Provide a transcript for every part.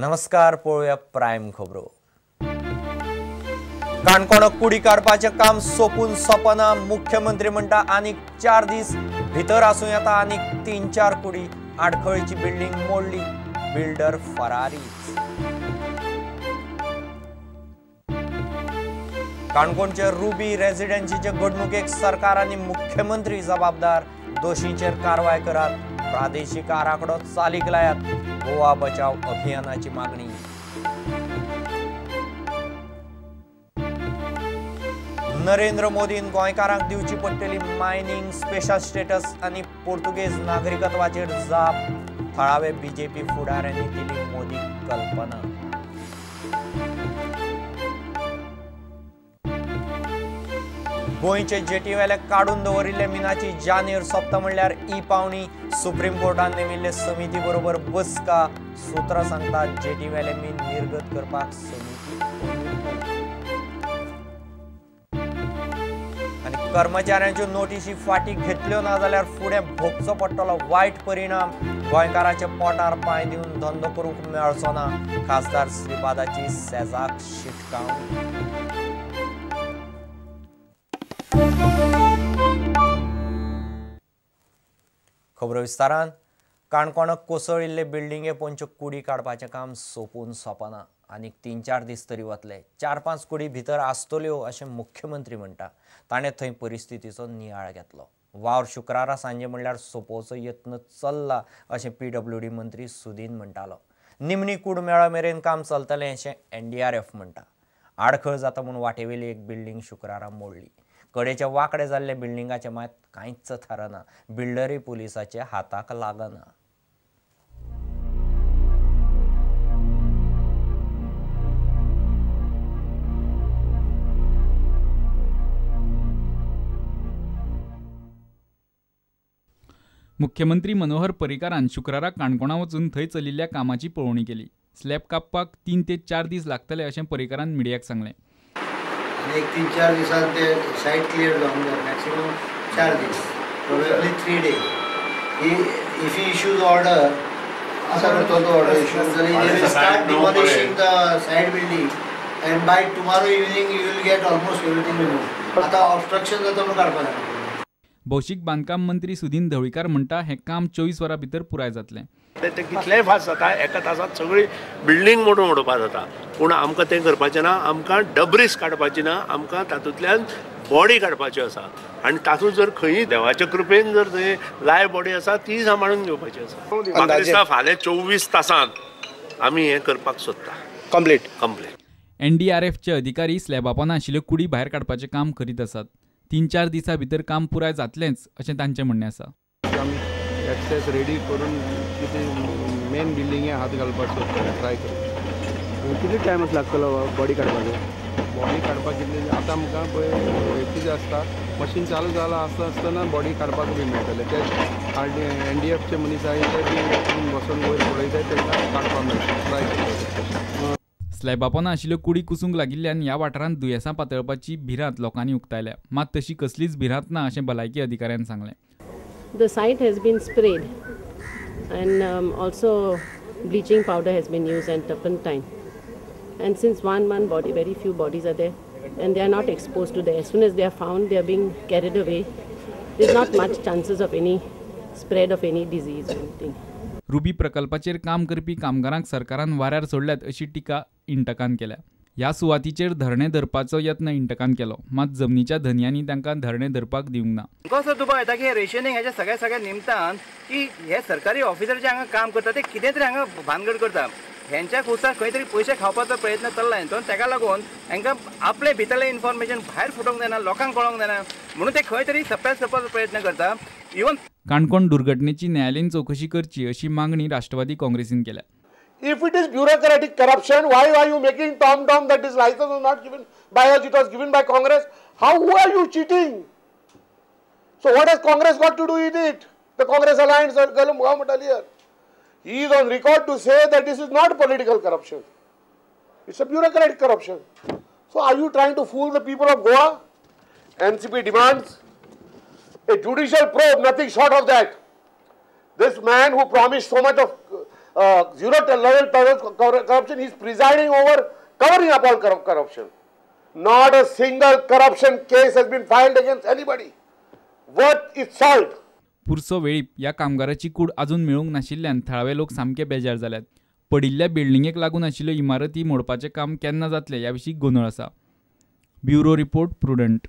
नमस्कार, पळोवया प्रायम खबरो। काणकोणाक कुडी काडपाचें काम सोपून सोपना। मुख्यमंत्री म्हणटा आनीक 4 दीस भितर आसूं येता। आनीक 3-4 कुडी आडखळीची बिल्डिंग मोडली, बिल्डर फरारी। काणकोणचे रुबी रेसिडेन्सीचे घडणुकेक सरकार आनी मुख्यमंत्री जबाबदार। दोशींचेर कारवाय करात, प्रादेशीक आराखडो चालीक लायात। गोवा बचाव अभियानाची मागणी। नरेंद्र मोदीन गोंयकारांक दिवची पडटली मायनिंग स्पेशल स्टेटस आनी पोर्तुगेज नागरिकत्वाचेर जाप। थळावे बीजेपी फुडाऱ्यांनी दिली मोदीक कल्पना। गोंयचे जेटीवेले काडून दवरिल्ले मिनाची जानेर सोंपता म्हणल्यार पावणी। सुप्रीम कोर्टान नेमिल्ले समिती बरोबर बसका। सूत्र सांगतात जेटीवेले मीन निर्गत करपाक समिती आनी कर्मचाऱ्यांच्यो नोटीसी फाटीं घेतल्यो ना जाल्यार फुडें भोगचो पडटलो वायट परिणाम। गोंयकाराचे पोटार पांय दिवन धंदो करूंक मेळचो ना। खासदार श्रीपादाची सेजाक शिटकावणी। खबरो विस्तारान। काणकोणाक कोसळिल्ले बिल्डिंगे पोंच्यो कुडी काडपाचें काम सोपून सोपना। आनीक 3-4 दीस तरी वतले। 4-5 कुडी भितर आसतल्यो अशें मुख्यमंत्री म्हणटा। ताणें थंय परिस्थितीचो नियाळ घेतलो। वावर शुक्रारा सांजे म्हणल्यार सोंपोवचो यत्न चल्ला अशें PWD मंत्री सुदीन म्हणटालो। निमणी कूड मेळो मेरेन काम चलतलें अशें NDRF म्हणटा। आडखळ जाता म्हूण वाटेवेली एक बिल्डिंग शुक्रारा मोडली। कडेचे वांकडे जाल्ले बिल्डिंगाचे मात कांयच थारना। बिल्डरय पुलिसाचे हाताक लागना। मुख्यमंत्री मनोहर पर्रीकारान शुक्रारा काणकोणा वचून थंय चलिल्ल्या कामाची पळोवणी केली। स्लॅब कापपाक 3 ते 4 दीस लागतले अशें पर्रीकारान मिडियाक सांगलें। एक 3-4 दिसांत ते सायट क्लियर जावंक जाय। मॅक्सिमम 4 दीस, probably 3 days. If he issues order, असा करतो तो ऑर्डर इश्यू जाल्यार he will start demolishing the side building and by tomorrow evening you will get almost everything removed. आता ऑब्स्ट्रक्शन जाता म्हणून काडपाक जाय। भौशीक बांदकाम मंत्री सुदीन ढवळीकार म्हणटा हें काम 24 वरां भितर पुराय जातलें। ते कितलेंय फास्ट जाता, एका तासात सगळी बिल्डिंग मोडोवपाक जाता। पूण आमकां तें करपाचें ना। आमकां डब्रीस काडपाची ना, आमकां तातूंतल्यान बॉडी काडपाची आसा। आनी तातूंत जर खंयी देवाच्या कृपेन जर थंय लायव बॉडी आसा ती सांबाळून घेवपाची आसा। म्हाका दिसता फाल्यां 24 तासांत आमी हें करपाक सोदता कंप्लीट। NDRFचे अधिकारी स्लॅबापोन आशिल्ल्यो कुडी भायर काडपाचें काम करीत आसात। 3-4 दिसां भितर काम पुराय जातलेंच अशें तांचें म्हणणें आसा। एक्सेस रेडी करून कितें मेन बिल्डिंगे हात घालपाक सोदता, ट्राय करता। कितले टायम लागतलो बॉडी काडपाक? बॉडी काडपाक कितले आतां आमकां पळय कितें आसता, मशीन चालू जाला आसतना बॉडी काडपाक बी मेळटले। ते NDRFचे मनीस आहाय ते बी बसून वयर पळयतात, तांकां काडपाक मेळटा, ट्राय करता। स्लॅबापोन आशिल्ल्यो कुडी कुसूंक लागिल्ल्यान ह्या वाठारांत दुयेंसां पातळपाची भिरांत लोकांनी उक्तायल्या। मात तशी कसलीच भिरांत ना अशें भलायकी अधिकाऱ्यान सांगलें। The site has been sprayed and also bleaching powder has been used and turpentine. And since 1 month, very few bodies are there and they are not exposed to that. As soon as they are found, they are being carried away. There's not much chances of any spread of any disease or anything. Ruby प्रकल्पाचेर काम करपी कामगारांक सरकारान वाऱ्यार सोडल्यात अशी टिका इंटकान केल्या। ह्या सुवातीचेर धरणे धरपाचो यत्न इंटकान केलो, मात जमनीच्या धन्यांनी तांकां धरणे धरपाक दिवंक ना। कसो तुका येता की रेशनिंग हेच्या सगळ्या निमतान की हे सरकारी ऑफिसर जे हांगा काम करता ते कितें तरी हांगा भानगड करता। हेंच्या खुसार खंय तरी पयशे खावपाचो प्रयत्न चल्ला हांचो। ताका लागून हांकां आपले भितरलें इन्फॉर्मेशन भायर फुटोवंक जायना, लोकांक कळोवंक जायना म्हणून ते खंय तरी सप्यास करपाचो प्रयत्न करता। इवन काणकोण दुर्घटनेची न्यायालयीन चौकशी करची अशी मागणी राष्ट्रवादी काँग्रेसीन केल्या। If it is bureaucratic corruption, why are you making tom that this license was not given by us, it was given by Congress? Who are you cheating? So what has Congress got to do with it? The Congress alliance, Kalam Muhammad Ali. He is on record to say that this is not political corruption. It's a bureaucratic corruption. So are you trying to fool the people of Goa? NCP demands a judicial probe, nothing short of that. This man who promised so much of zero level tolerance corruption. He is presiding over covering up all corruption. Not a single corruption case has been filed against anybody. Worth its salt. Purso Velip या कामगाराची कूड अजून मेळूंक नाशिल्ल्यान थळावे लोक सामके बेजार जाल्यात. पडिल्ल्या बिल्डिंगेक लागून आशिल्ल्यो इमारती मोडपाचें काम केन्ना जातलें ह्या विशीं गोंधळ आसा. Bureau report Prudent.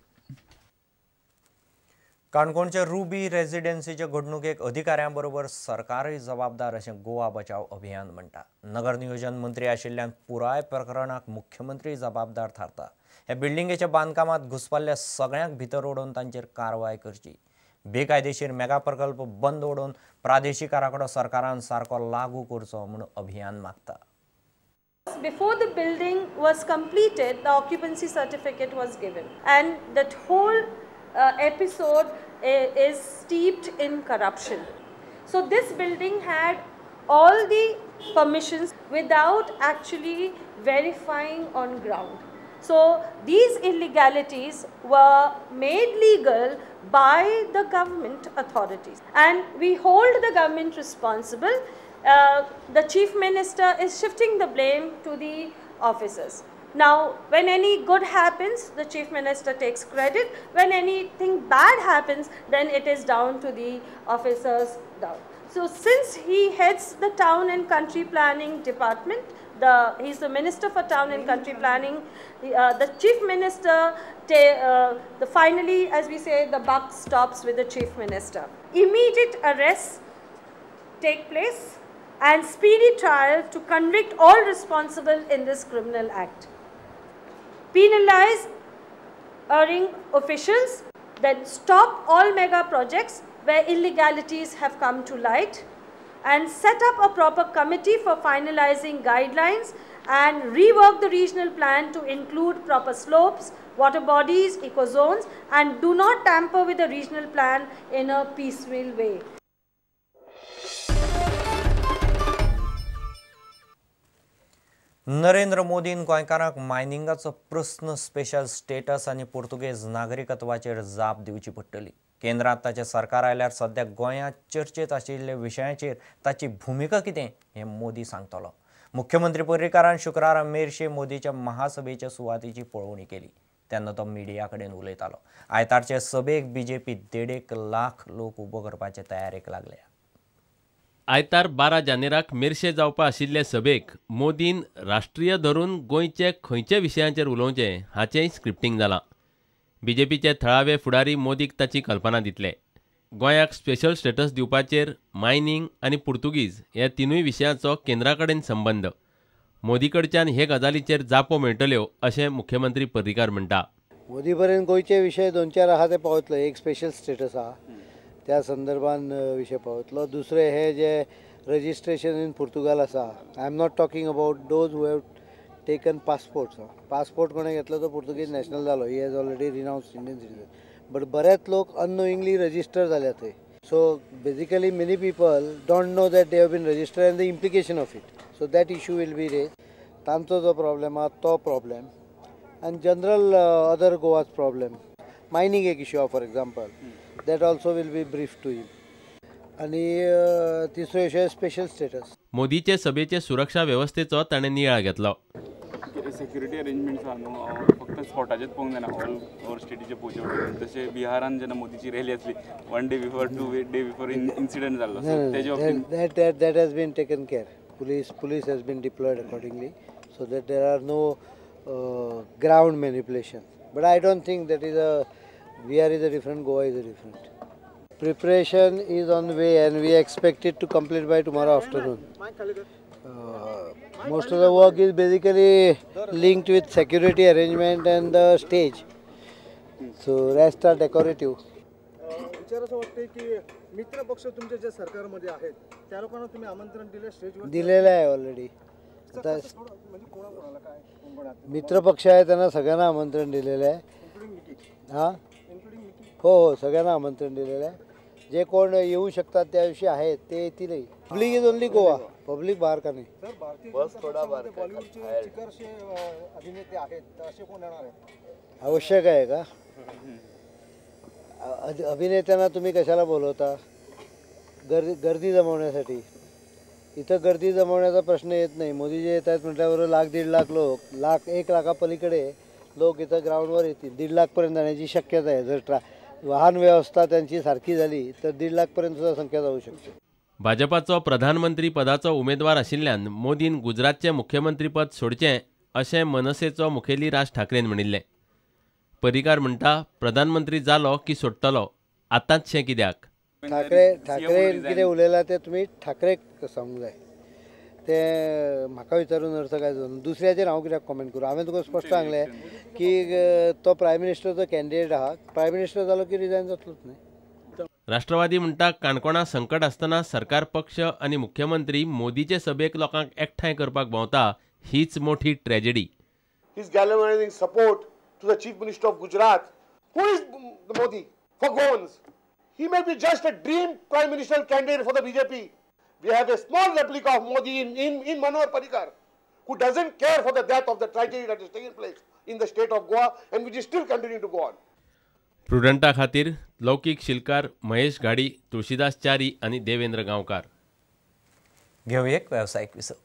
काणकोणचे रुबी रेजिडेन्सीचे घडणुकेक अधिकाऱ्यांबरोबर सरकारय जबाबदार अशें गोवा बचाव अभियान म्हणटा. नगर नियोजन मंत्री आशिल्ल्यान पुराय प्रकरणाक मुख्यमंत्री जबाबदार थारता. ह्या बिल्डिंगेच्या बांदकामांत घुसपल्ल्या सगळ्यांक भितर ओडून तांचेर कारवाय करची. बेकायदेशीर मेगा प्रकल्प बंद ओडून प्रादेशिकाराकडे सरकारान सारको लागू करचो म्हूण अभियान मागता. Before the building was completed, the occupancy certificate was given, and that whole episode is steeped in corruption. So this building had all the permissions without actually verifying on ground. So these illegalities were made legal by the government authorities, and we hold the government responsible. The Chief Minister is shifting the blame to the officers. Now, when any good happens, the Chief Minister takes credit. When anything bad happens, then it is down to the officers down. So since he heads the Town and Country Planning Department, he's the Minister for Town and Country Planning, the Chief Minister, finally, as we say, the buck stops with the Chief Minister. Immediate arrests take place and speedy trial to convict all responsible in this criminal act. Penalize erring officials, then stop all mega projects where illegalities have come to light, and set up a proper committee for finalizing guidelines and rework the regional plan to include proper slopes, water bodies, eco zones, and do not tamper with the regional plan in a piecemeal way. Narendra मोदीन गोंयकारांक मायनिंगाचो प्रस्न special status आनी Portuguese नागरिकत्वाचेर जाप दिवची पडटली. केंद्रांत ताचें सरकार आयल्यार सध्या गोंयांत चर्चेत आशिल्ल्या विशयाचेर ताची भुमिका कितें हें मोदी सांगतलो. मुख्यमंत्री पर्रीकारान शुक्रारा मेर्शे मोदीच्या महासभेच्या सुवातीची पळोवणी केली. तेन्ना तो मिडिया कडेन उलयतालो. आयतारचे सभेक बीजेपी 1.5 लाख लोक उबो करपाचे तयारेक लागल्या. आयतार 12 जानेराक मेर्शे जावपा आशिल्ले सभेक मोदीन राष्ट्रीय धरून गोंयचे खंयच्या विशयांचेर उलोवचें हाचेंय स्क्रिप्टिंग जालां. बीजेपीचे थळावे फुडारी मोदीक ताची कल्पना दितले. गोंयाक स्पेशल स्टेटस दिवपाचेर मायनिंग आनी पुर्तुगीज ह्या तिनूय विशयांचो केंद्रा कडेन संबंद. मोदी कडच्यान हे गजालीचेर जापो मेळटल्यो अशें मुख्यमंत्री पर्रीकार म्हणटा. मोदी पर्यंत गोंयचे विशय 2-4 आहा ते पावतलो. एक स्पेशल स्टेटस आहा त्या संदर्भान विषय पावतलो. दुसरे हे जे रजिस्ट्रेशन इन पुर्तुगाल आसा, I am not talking about those who have taken passports. Passport कोणें घेतलो तो पुर्तुगीज नॅशनल जालो. He has already renounced Indian citizen. But बरेच लोक अननोइंगली रजिस्टर जाल्या थंय. So basically many people don't know that they have been registered and the implication of it. So that issue will be raise. तांचो जो problem आहा तो problem आनी general other Goa's problem. Mining एक इश्यू आहा for example. That also will be briefed to him. आणि तिसरो विषय स्पेशल स्टेटस. मोदीचे सभेचे सुरक्षा व्यवस्थेचो ताणें नियाळ घेतलो. सेक्युरिटी अरेंजमेंट्स आहा न्हू, फक्त स्पॉटाचेच पळोवंक जायना, ऑल ओवर स्टेटीचे पळोवचे पडटले. तशें बिहारान जेन्ना मोदीची रॅली आसली 1 day before 2 day before incident जाल्लो. that has been taken care. Police has been deployed accordingly so that there are no ground manipulation. But I don't think that is a Bihar is a different, Goa is a different. Preparation is on the way and we expect it to complete by tomorrow afternoon. Most of the work is basically linked with security arrangement and the stage. So rest are decorative. विचार असं वाटते की मित्र पक्ष तुमच्या जे सरकारमध्ये आहेत त्या लोकांना तुम्ही आमंत्रण दिले स्टेजवर? दिलेलं आहे ऑलरेडी. आता मित्र पक्ष आहे त्यांना सगळ्यांना आमंत्रण दिलेलं आहे. हां हो, सगळ्यांना आमंत्रण दिलेलं आहे. जे कोण येऊ शकतात त्या दिवशी आहेत ते येतीलही. Public is only Goa, public बाहेर का नाही. बॉलिवूडचे चिकरचे अभिनेते आहेत तर असे कोण येणार आहेत? आवश्यक आहे का? अभिनेत्यांना तुम्ही कशाला बोलवता? गर्दी जमवण्यासाठी. इथं गर्दी जमवण्याचा प्रश्न येत नाही. मोदी जे येत आहेत म्हटल्यावर 1,00,000-1.5 लाख लोक 1 लाखापलीकडे लोक इथं ग्राउंडवर येतील. 1.5 लाखपर्यंत जाण्याची शक्यता आहे. जर वाहन व्यवस्था त्यांची सारखी झाली तर 1.5 लाखपर्यंत सुद्धा संख्या जाऊ शकते. भाजपाचो प्रधानमंत्री पदाचो उमेदवार आशिल्ल्यान मोदीन गुजरातचे मुख्यमंत्रीपद सोडचें अशें मनसेचो मुखेली राज ठाकरेन म्हणिल्लें. पर्रीकार म्हणटा प्रधानमंत्री जालो की सोडटलो, आतांच शें कित्याक? ठाकरे कितें उलयला ते तुमी ठाकरेक सांगूंक जाय. ते म्हाका विचारून अर्थ काय जावन दुसऱ्याचेर हांव कित्याक कॉमेंट करूं? हांवें तुका स्पश्ट सांगलें की तो प्रायम मिनिस्टरचो कॅन्डिडेट आहा. प्रायम मिनिस्टर जालो की रिजायन जातलोच न्ही. राष्ट्रवादी म्हणटा काणकोणा संकट आसतना सरकार पक्ष आनी मुख्यमंत्री मोदीचे सभेक लोकांक एकठांय करपाक भोंवता, हीच मोठी tragedy. He is galvanizing support to the Chief Minister of Gujarat. Who is Modi? For goons. He may be just a dream Prime Ministerial candidate for the BJP. We have a small replica of Modi in Manohar Parrikar, who doesn't care for the death of the tragedy that is taking place in the state of Goa and which is still continuing to go on. प्रुडंटा खातीर लौकीक शिलकार महेश घाडी, तुळशीदास च्यारी आनी देवेंद्र गांवकार. घेऊ एक व्यावसायिक विसर.